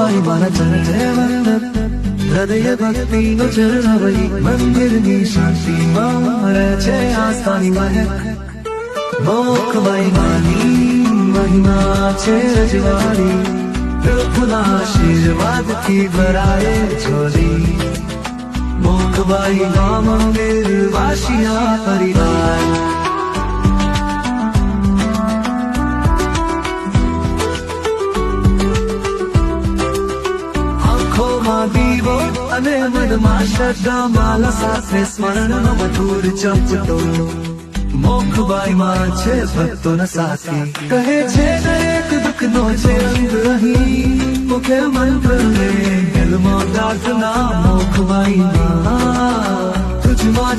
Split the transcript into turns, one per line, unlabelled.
મોખબાઈ મારા ચરણે વંદન, હૃદય ભક્તિનો ચરણાવલી, મંદિરની શાંતિમાં રહે છે આસ્થાની મહેક. મોખબાઈ માની મહિમા છે રજવાડી, પ્રભુના આશીર્વાદથી ભરાય ઝોલી. મોખબાઈ મા મંદિર વાસિયા પરિવાર. આંખોમાં દીવો અને મનમાં શ્રદ્ધા, માલા સાથે સ્મરણનો મધુર જપતો. મોખબાઈ માં છે ભક્તોના સાથી, કહે છે દરેક દુઃખનો છે અંત અહીં. મુખે મંત્ર ને દિલમાં પ્રાર્થના, મોખબાઈ માં તુજમાં